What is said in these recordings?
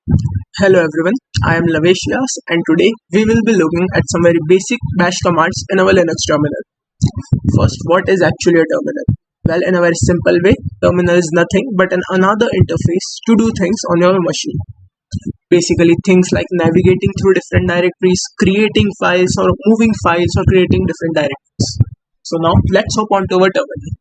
Hello everyone, I am Lavesh Vyas and today we will be looking at some very basic bash commands in our Linux terminal. First, what is actually a terminal? Well, in a very simple way, terminal is nothing but another interface to do things on your machine. Basically things like navigating through different directories, creating files or moving files or creating different directories. So now let's hop onto our terminal.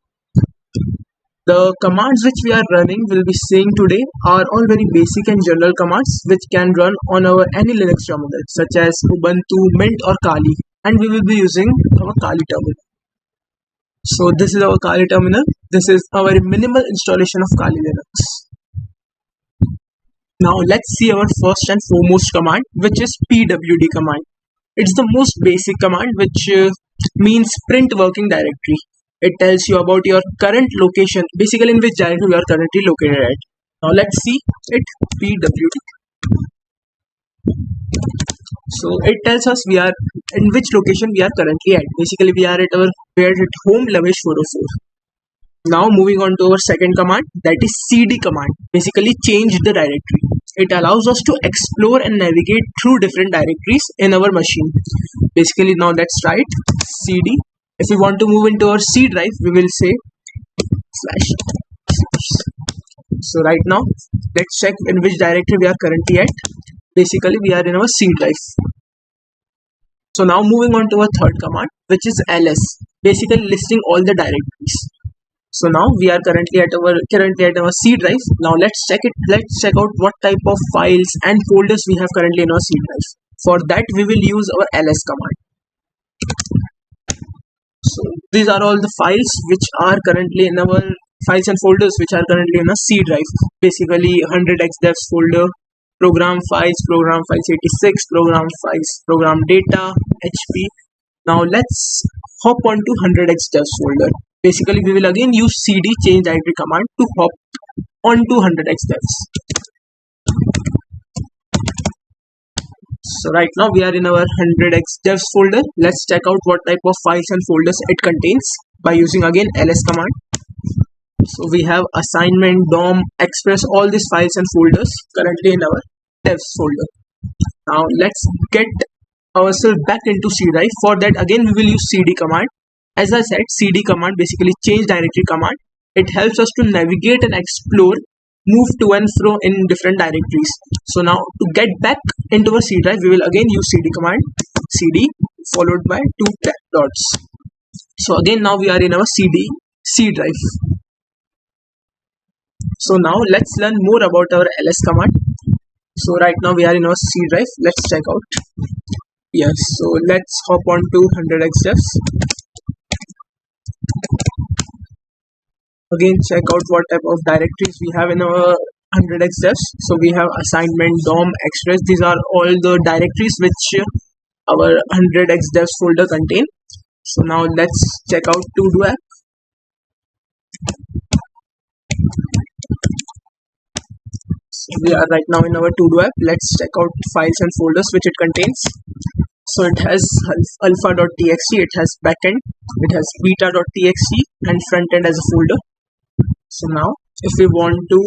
The commands which we are running will be seeing today are all very basic and general commands which can run on our any Linux terminal such as Ubuntu, Mint or Kali, and we will be using our Kali terminal. So this is our Kali terminal. This is our minimal installation of Kali Linux. Now let's see our first and foremost command, which is pwd command. It's the most basic command which means print working directory. It tells you about your current location, basically in which directory you are currently located at. Now let's see it pwd. So it tells us we are in which location we are currently at. Basically we are at home Lavesh 404. Now moving on to our second command, that is cd command. Basically change the directory. It allows us to explore and navigate through different directories in our machine. Basically now let's write cd. If we want to move into our C drive, we will say slash. So right now let's check in which directory we are currently at. Basically we are in our C drive. So now moving on to our third command, which is ls, basically listing all the directories. So now we are currently at our C drive. Now let's check out what type of files and folders we have currently in our C drive. For that we will use our ls command. So these are all the files which are currently in our files and folders which are currently in a C drive. Basically 100xdevs folder, program files 86, program files, program data, HP. Now let's hop on to 100xdevs folder. Basically we will again use cd change directory command to hop onto 100xdevs. So right now we are in our 100xdevs folder. Let's check out what type of files and folders it contains by using again ls command. So we have assignment, dom, express, all these files and folders currently in our devs folder. Now let's get ourselves back into C drive. For that again we will use cd command. As I said, cd command basically change directory command. It helps us to navigate and explore, move to and fro in different directories. So now to get back into our C drive, we will again use cd command, cd followed by two dots. So again now we are in our C drive. So now let's learn more about our ls command. So right now we are in our C drive. Let's check out. Yes, so let's hop on to 100xdevs. Again check out what type of directories we have in our 100xdevs. So we have assignment, dom, express. These are all the directories which our 100xdevs folder contain. So now let's check out to-do app. So we are right now in our to-do app. Let's check out files and folders which it contains. So it has alpha.txt, it has backend, it has beta.txt and frontend as a folder. So now if we want to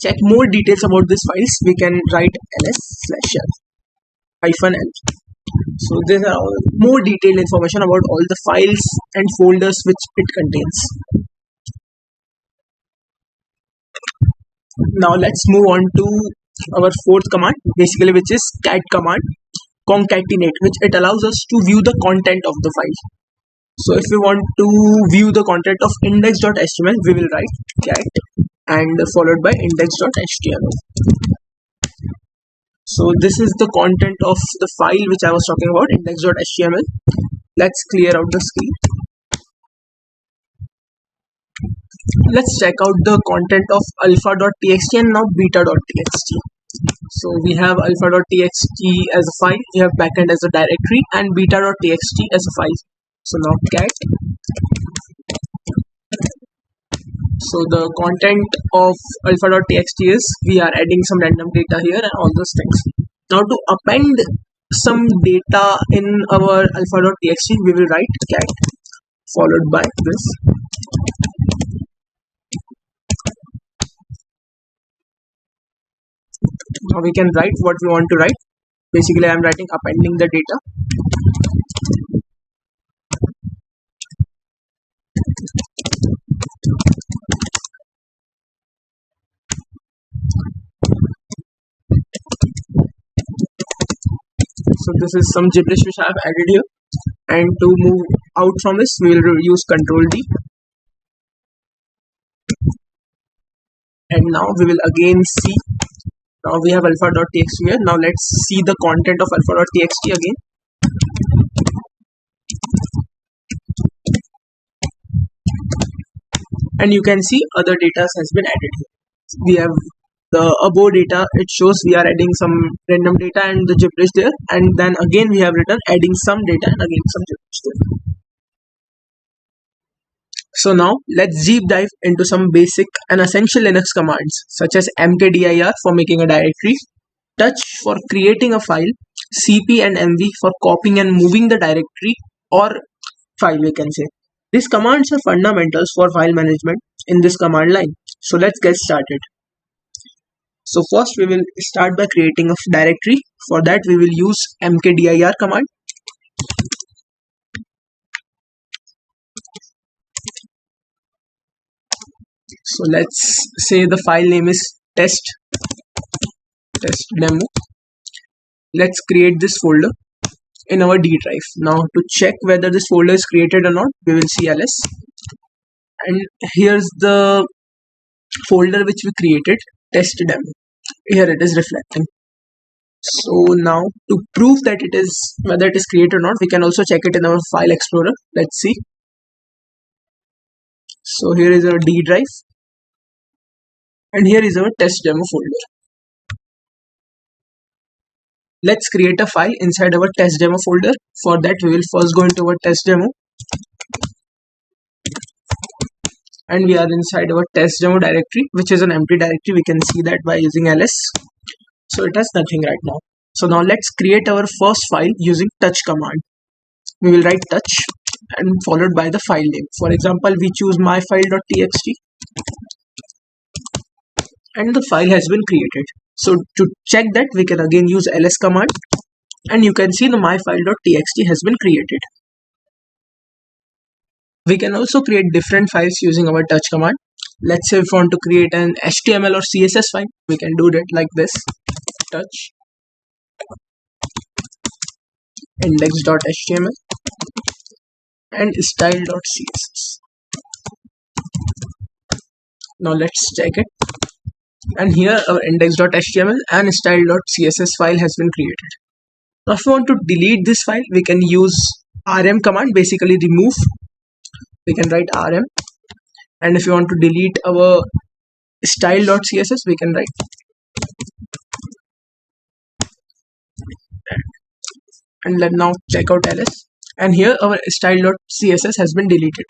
check more details about these files, we can write ls/l-l. So these are all more detailed information about all the files and folders which it contains. Now let's move on to our fourth command, basically which is cat command, concatenate, which it allows us to view the content of the file. So if we want to view the content of index.html, we will write cat and followed by index.html. So this is the content of the file which I was talking about, index.html. Let's clear out the screen. Let's check out the content of alpha.txt and now beta.txt. So we have alpha.txt as a file, we have backend as a directory and beta.txt as a file. So now cat. So the content of alpha.txt is we are adding some random data here and all those things. Now to append some data in our alpha.txt, we will write cat followed by this. Now we can write what we want to write. Basically, I am writing appending the data. So this is some gibberish which I have added here. And to move out from this, we will use Control D. And now we will again see. Now we have alpha.txt here. Now let's see the content of alpha.txt again. And you can see other data has been added here. We have the above data, it shows we are adding some random data and the gibberish there, and then again we have written adding some data and again some gibberish there. So now let's deep dive into some basic and essential Linux commands such as mkdir for making a directory, touch for creating a file, cp and mv for copying and moving the directory or file, we can say. These commands are fundamentals for file management in this command line. So let's get started. So first we will start by creating a directory. For that we will use mkdir command. So let's say the file name is test demo. Let's create this folder in our D drive. Now to check whether this folder is created or not, we will see ls, and here's the folder which we created, test demo. Here it is reflecting. So now to prove that it is whether it is created or not, we can also check it in our file explorer. Let's see. So here is our D drive and here is our test demo folder. Let's create a file inside our test demo folder. For that we will first go into our test demo and we are inside our test demo directory, which is an empty directory. We can see that by using ls. So it has nothing right now. So now let's create our first file using touch command. We will write touch and followed by the file name. For example, we choose myfile.txt and the file has been created. So to check that, we can again use ls command and you can see the myfile.txt has been created. We can also create different files using our touch command. Let's say if we want to create an HTML or CSS file, we can do that like this: touch index.html and style.css. Now let's check it. And here our index.html and style.css file has been created. Now if we want to delete this file, we can use rm command, basically remove. We can write rm, and if you want to delete our style.css, we can write, and let now check out ls, and here our style.css has been deleted.